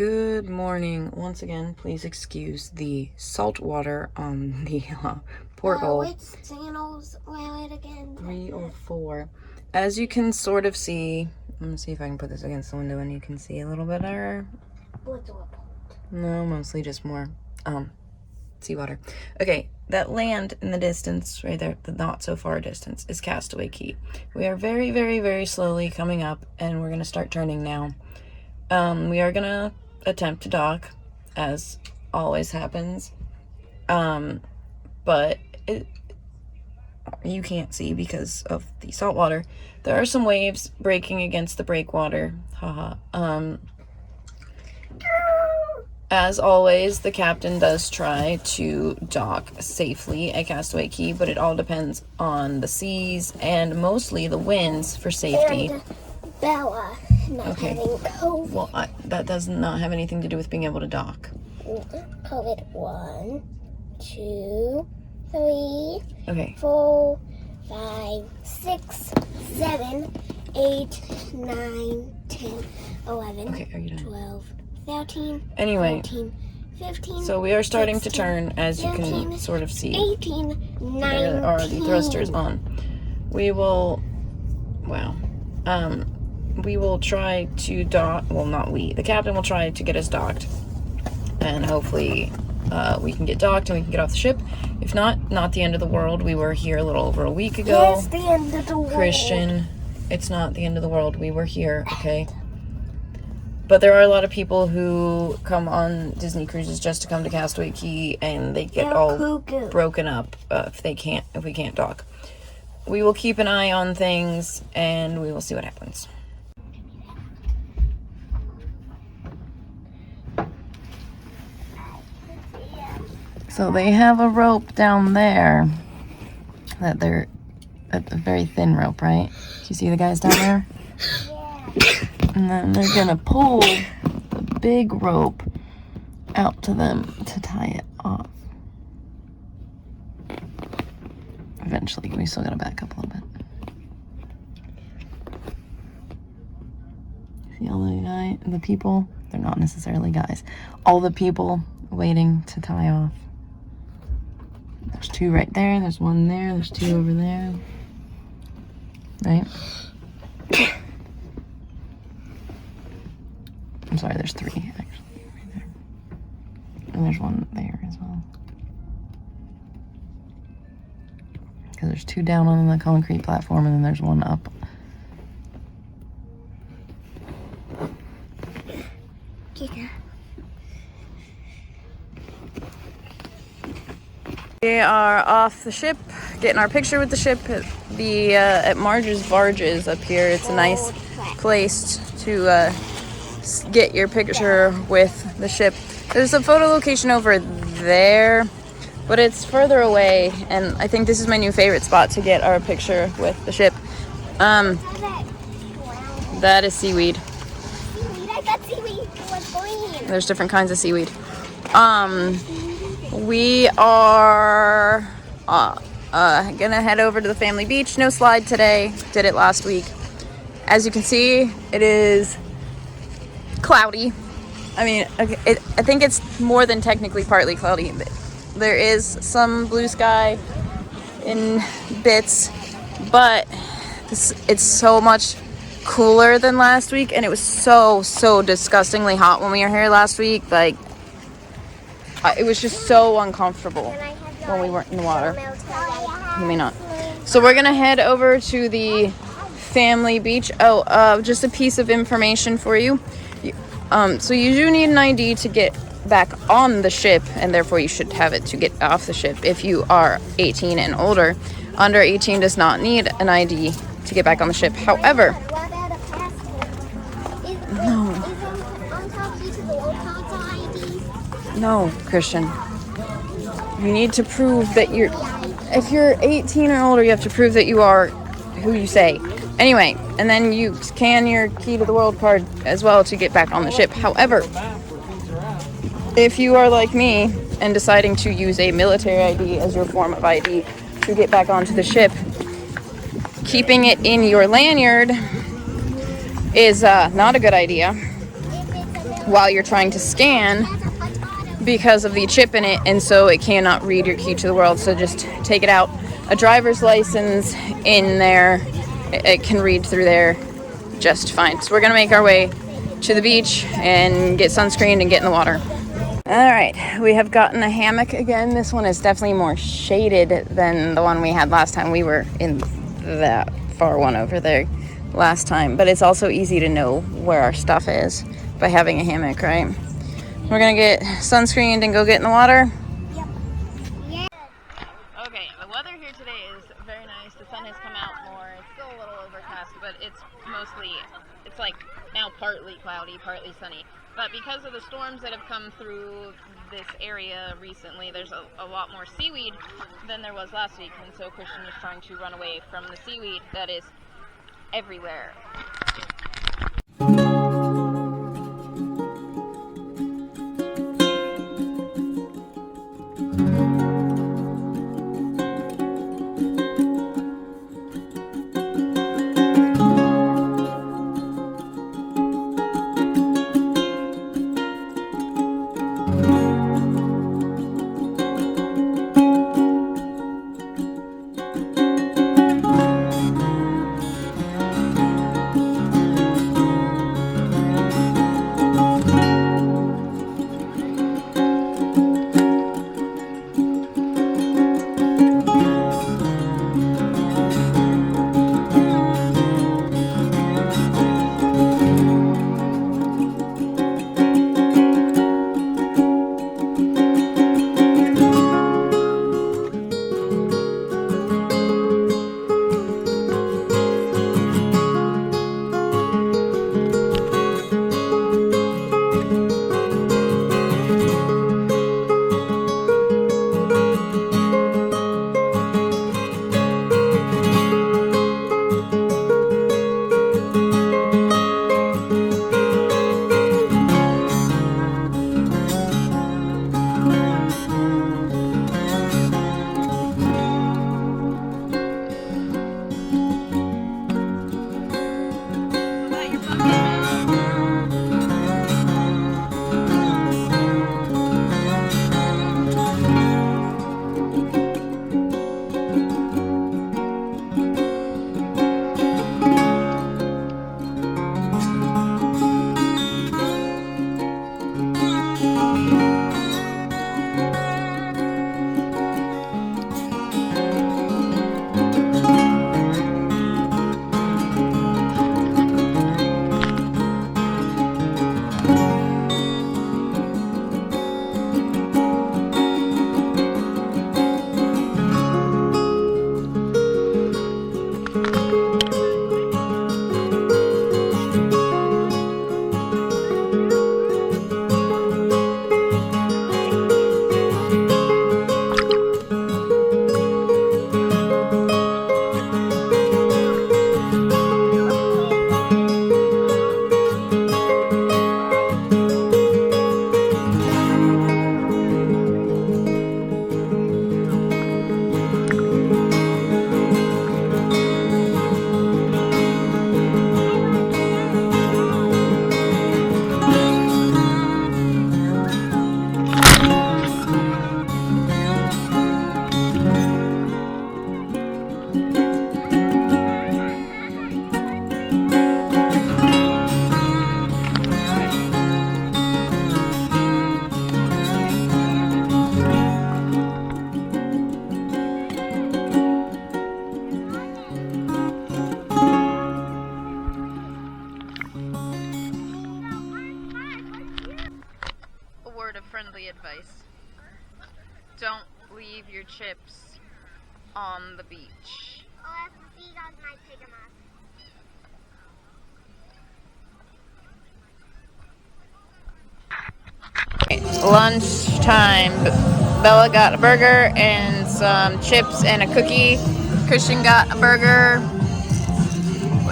Good morning. Once again, please excuse the salt water on the porthole. Which channels were it again? 304. As you can sort of see, let me see if I can put this against the window and you can see a little better. No, mostly just more seawater. Okay, that land in the distance, right there, the not so far distance, is Castaway Key. We are very, very, very slowly coming up, and we're going to start turning now. We are going to attempt to dock, as always happens. But you can't see because of the salt water. There are some waves breaking against the breakwater. Haha. As always, the captain does try to dock safely at Castaway Key, but it all depends on the seas and mostly the winds for safety. And Bella not having COVID. Well, that does not have anything to do with being able to dock. COVID 1, 2, 3, Okay. 4, 5, 6, 7, 8, 9, 10, 11, Okay, are you done? 12, 13, Anyway, 14, 15, so we are starting 16, to turn, as you 17, can sort of see. 18, 19. There are the thrusters on. We will, we will try to dock, well, not we, the captain will try to get us docked. And hopefully we can get docked and we can get off the ship. If not, not the end of the world. We were here a little over a week ago. Yes, the end of the world. Christian, it's not the end of the world. We were here, okay? But there are a lot of people who come on Disney cruises just to come to Castaway Key, and they get all broken up if we can't dock. We will keep an eye on things, and we will see what happens. So they have a rope down there a very thin rope, right? Do you see the guys down there? Yeah. And then they're gonna pull the big rope out to them to tie it off. Eventually, we still gotta back up a little bit. See all the people? They're not necessarily guys. All the people waiting to tie off. There's two right there, there's one there, there's two over there. Right? I'm sorry, there's three, actually, right there. And there's one there as well. Because there's two down on the concrete platform, and then there's one up. Yeah. We are off the ship, getting our picture with the ship at Marge's Barges up here. It's a nice place to get your picture with the ship. There's a photo location over there, but it's further away, and I think this is my new favorite spot to get our picture with the ship. That is seaweed. I got seaweed. What's going here? There's different kinds of seaweed. We are gonna head over to the family beach. No slide today. Did it last week. As you can see, it is cloudy. I mean, I think it's more than technically partly cloudy. There is some blue sky in bits, but it's so much cooler than last week, and it was so disgustingly hot when we were here last week. Like, it was just so uncomfortable when we weren't in the water. You may not. So we're gonna head over to the family beach. Just a piece of information for you. So you do need an ID to get back on the ship, and therefore you should have it to get off the ship if you are 18 and older. Under 18 does not need an ID to get back on the ship. However, no, Christian. You need to prove that if you're 18 or older, you have to prove that you are who you say. Anyway, and then you scan your Key to the World card as well to get back on the ship. However, if you are like me and deciding to use a military ID as your form of ID to get back onto the ship, keeping it in your lanyard is not a good idea. while you're trying to scan because of the chip in it, and so it cannot read your key to the world. So just take it out. A driver's license in there, it can read through there just fine. So we're gonna make our way to the beach and get sunscreened and get in the water. All right, we have gotten a hammock again. This one is definitely more shaded than the one we had last time. We were in that far one over there last time, but it's also easy to know where our stuff is by having a hammock, right? We're gonna get sunscreened and go get in the water. Yep. Yeah. Okay, the weather here today is very nice. The sun has come out more. It's still a little overcast, but it's like now partly cloudy, partly sunny. But because of the storms that have come through this area recently, there's a lot more seaweed than there was last week, and so Christian is trying to run away from the seaweed that is everywhere. Friendly advice. Don't leave your chips on the beach. Oh, if the seagulls might take them off. Lunchtime. Bella got a burger and some chips and a cookie. Christian got a burger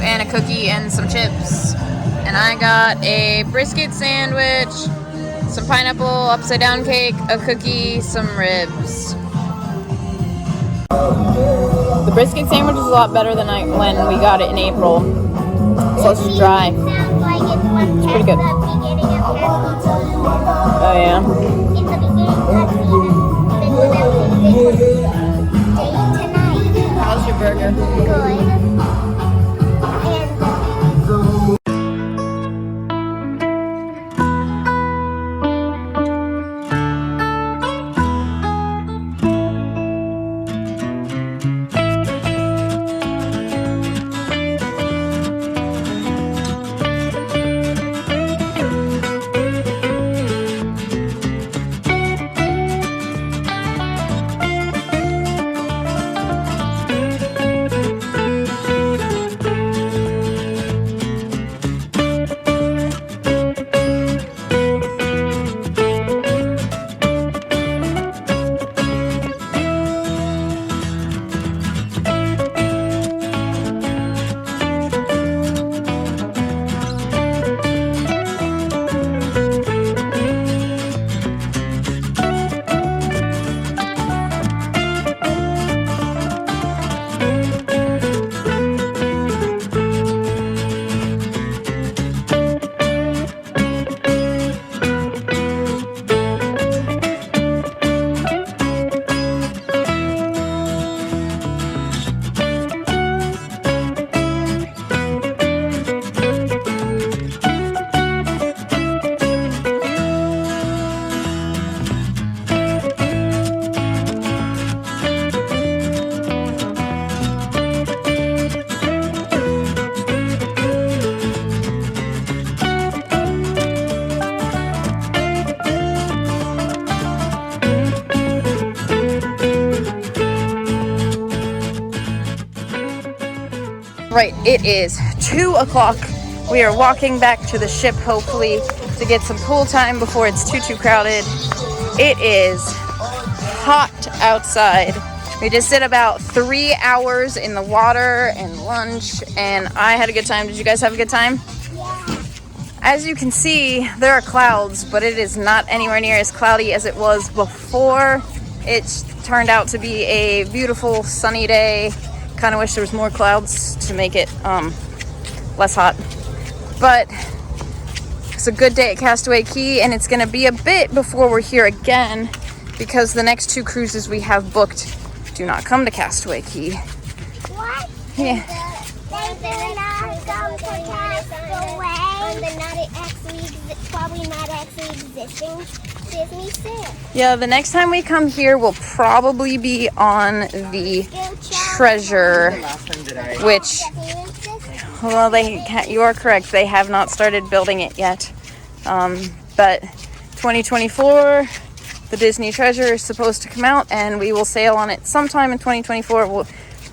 and a cookie and some chips. And I got a brisket sandwich, some pineapple upside down cake, a cookie, some ribs. The brisket sandwich is a lot better than when we got it in April. So it's dry. Sounds like it's one pretty good. at the beginning of you? Good. And Right, it is 2 o'clock. We are walking back to the ship, hopefully, to get some pool time before it's too crowded. It is hot outside. We just did about 3 hours in the water and lunch, and I had a good time. Did you guys have a good time? yeah. As you can see, there are clouds, but it is not anywhere near as cloudy as it was before. It turned out to be a beautiful sunny day. Kind of wish there was more clouds to make it less hot. But it's a good day at Castaway Key, and it's going to be a bit before we're here again because the next 2 cruises we have booked do not come to Castaway Key. What? Yeah. They do not come to Castaway. They're probably not actually existing Disney ship. Yeah, the next time we come here will probably be on the Treasure, which, well, you are correct, they have not started building it yet. But 2024, the Disney Treasure is supposed to come out, and we will sail on it sometime in 2024. We'll,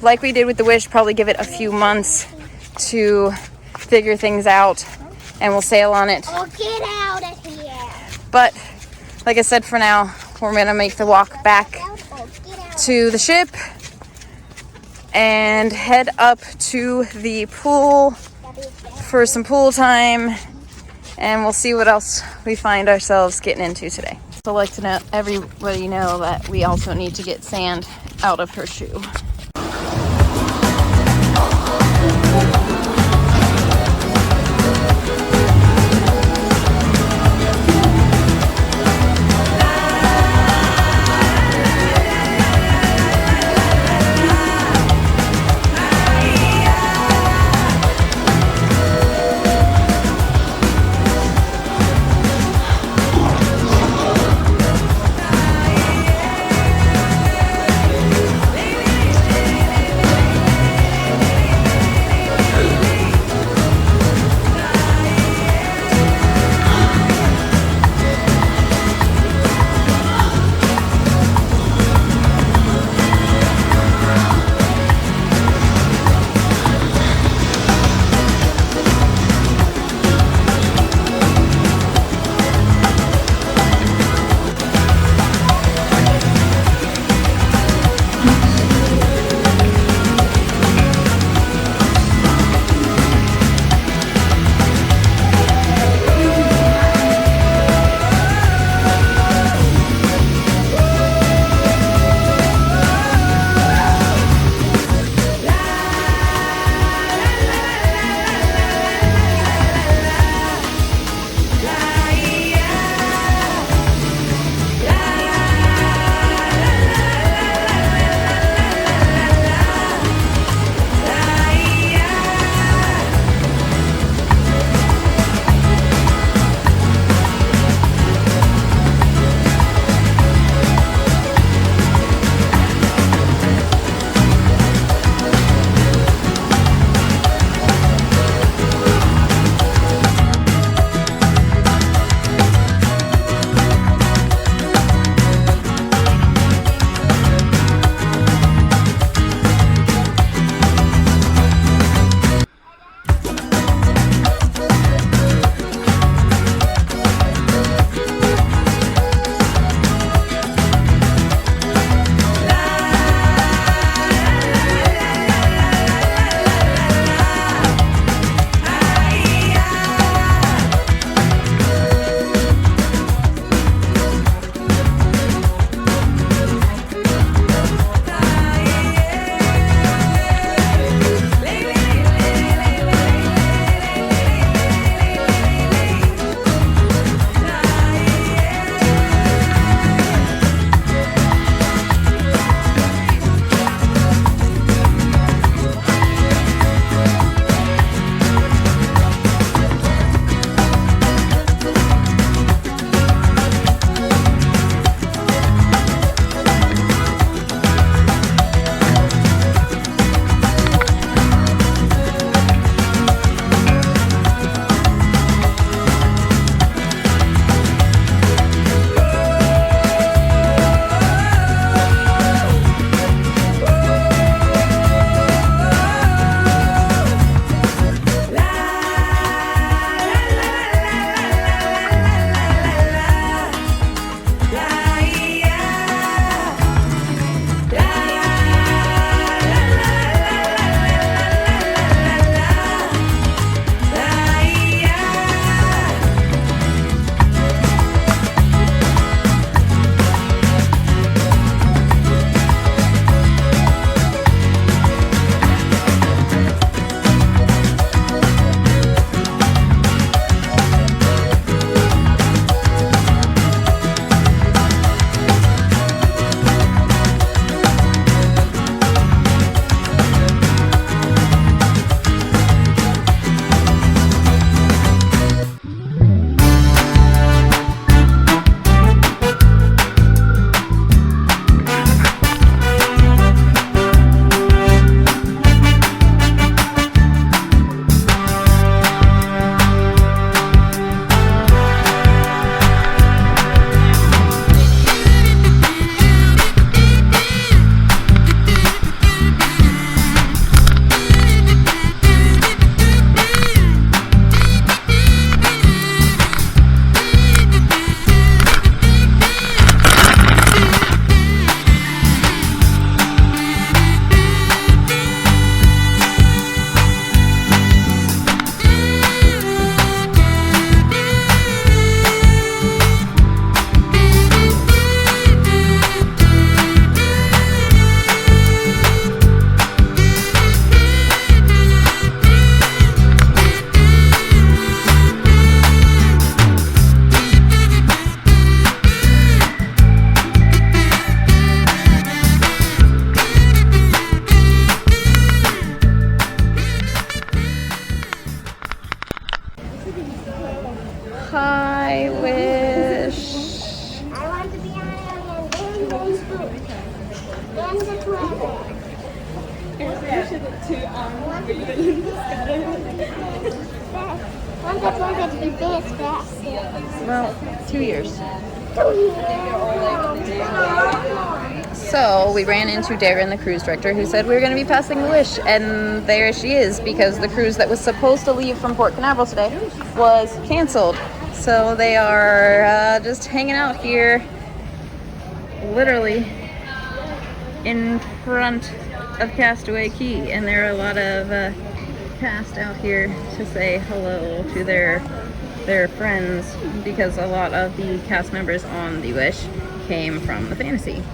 like we did with the Wish, probably give it a few months to figure things out, and we'll sail on it. Oh, get out of here. But like I said, for now, we're gonna make the walk back to the ship and head up to the pool for some pool time, and we'll see what else we find ourselves getting into today. So I'd like to know everybody know that we also need to get sand out of her shoe. wish. I want to be on alien. Then the food. Then the toilet. Want the toilet to be big fast. Well, 2 years. 2 years. So we ran into Darren, the cruise director, who said we were going to be passing the wish, and there she is, because the cruise that was supposed to leave from Port Canaveral today was canceled. So they are just hanging out here, literally in front of Castaway Key, and there are a lot of cast out here to say hello to their friends, because a lot of the cast members on the Wish came from the Fantasy.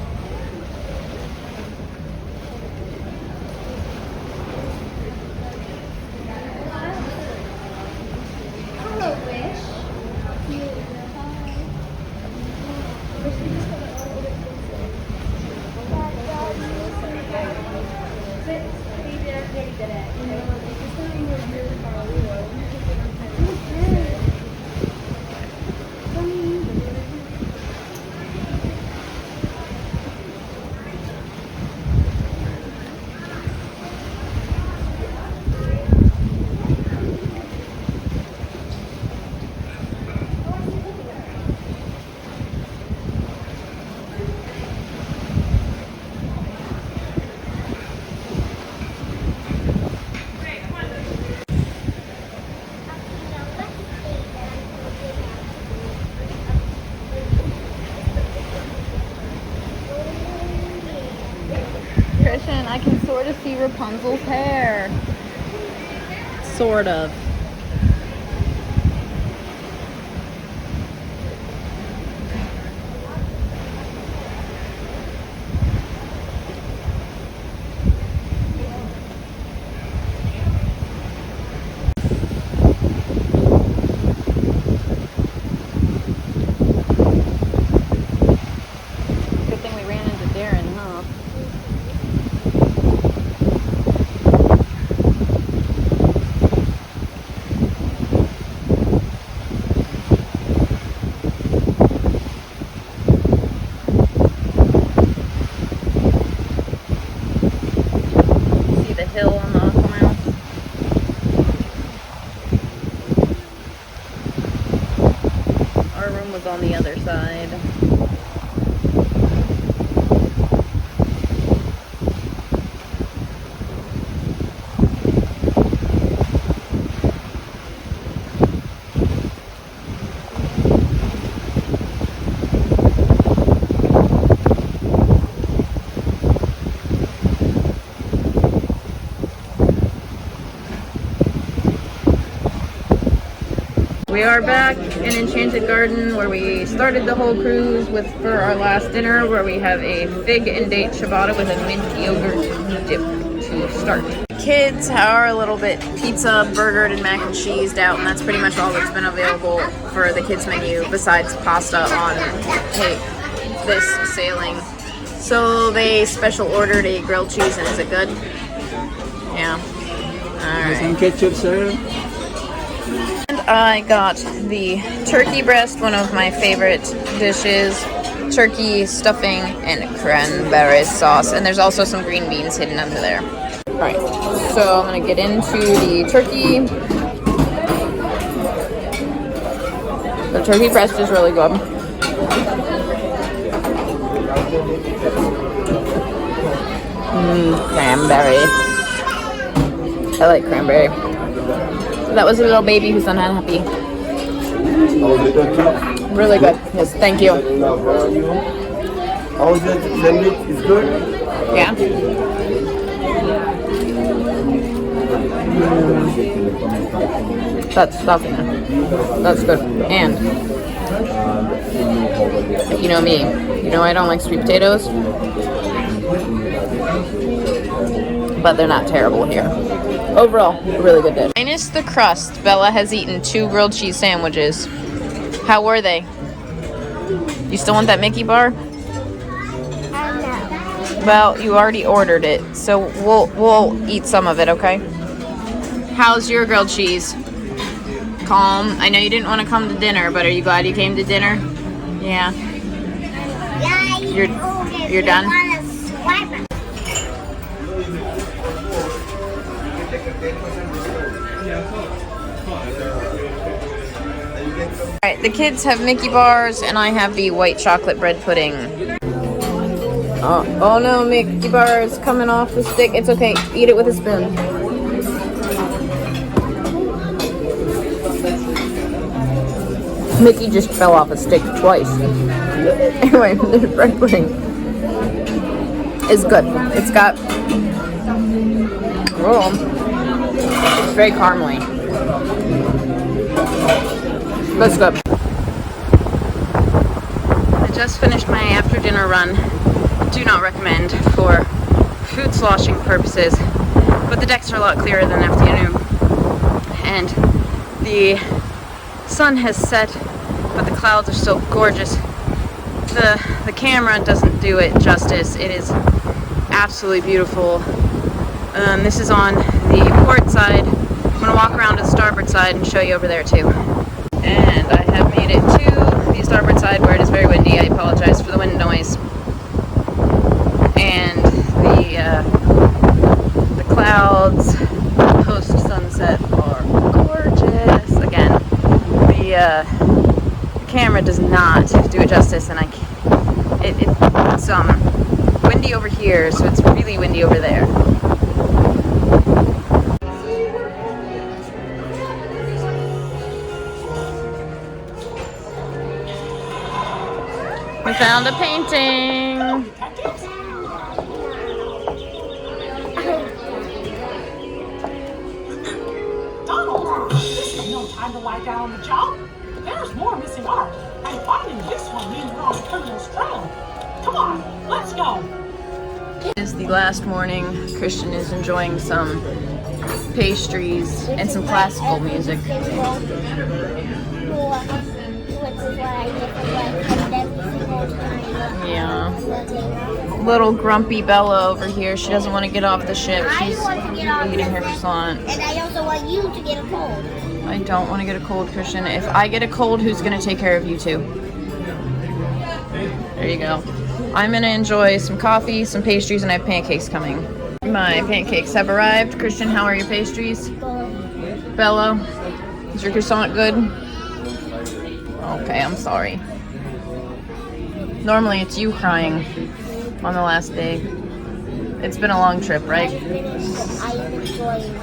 Christian, I can sort of see Rapunzel's hair. Sort of. Good thing we ran into Darren, huh? Hill on the Aquamile. Our room was on the other side. We are back in Enchanted Garden, where we started the whole cruise with for our last dinner, where we have a fig and date ciabatta with a mint yogurt dip to start. Kids are a little bit pizza, burgered, and mac and cheesed out, and that's pretty much all that's been available for the kids menu besides pasta on this sailing. So they special ordered a grilled cheese, and is it good? Yeah. All right. Some ketchup, sir. I got the turkey breast, one of my favorite dishes, turkey stuffing and cranberry sauce, and there's also some green beans hidden under there. Alright, so I'm going to get into the turkey. The turkey breast is really good. Cranberry. I like cranberry. That was a little baby who's unhappy. Really good. Yes, thank you. How's the sandwich? Is good? Yeah. That's stuffing. That's good. And you know me. You know I don't like sweet potatoes, but they're not terrible here. Overall, a really good dish. Minus the crust, Bella has eaten 2 grilled cheese sandwiches. How were they? You still want that Mickey bar? No. Well, you already ordered it, so we'll eat some of it, okay? How's your grilled cheese? calm. I know you didn't want to come to dinner, but are you glad you came to dinner? Yeah. You're done? Alright, the kids have Mickey bars and I have the white chocolate bread pudding. Oh no, Mickey bars coming off the stick. It's okay, eat it with a spoon. Mickey just fell off a stick twice. Anyway, the bread pudding is good. It's got, it's very caramely. That's good. I just finished my after dinner run. Do not recommend for food sloshing purposes, but the decks are a lot clearer than afternoon. And the sun has set, but the clouds are still gorgeous. The camera doesn't do it justice. It is absolutely beautiful. This is on the port side. I'm gonna walk around to the starboard side and show you over there too. And I have made it to the starboard side where it is very windy. I apologize for the wind noise. And the clouds post sunset are gorgeous. Again, the camera does not do it justice, and it's windy over here, so it's really windy over there. We found a painting. Donald, this is no time to lie down on the job. There's more missing art, and finding this one means we're on a criminal's trail. Come on, let's go. It is the last morning. Christian is enjoying some pastries and some classical music. Yeah. Little grumpy Bella over here. She doesn't want to get off the ship. She's eating her croissant. And I also want you to get a cold. I don't want to get a cold, Christian. If I get a cold, who's going to take care of you two? There you go. I'm going to enjoy some coffee, some pastries, and I have pancakes coming. My pancakes have arrived. Christian, how are your pastries? Bella, is your croissant good? Okay, I'm sorry. Normally it's you crying on the last day. It's been a long trip, right? I am enjoying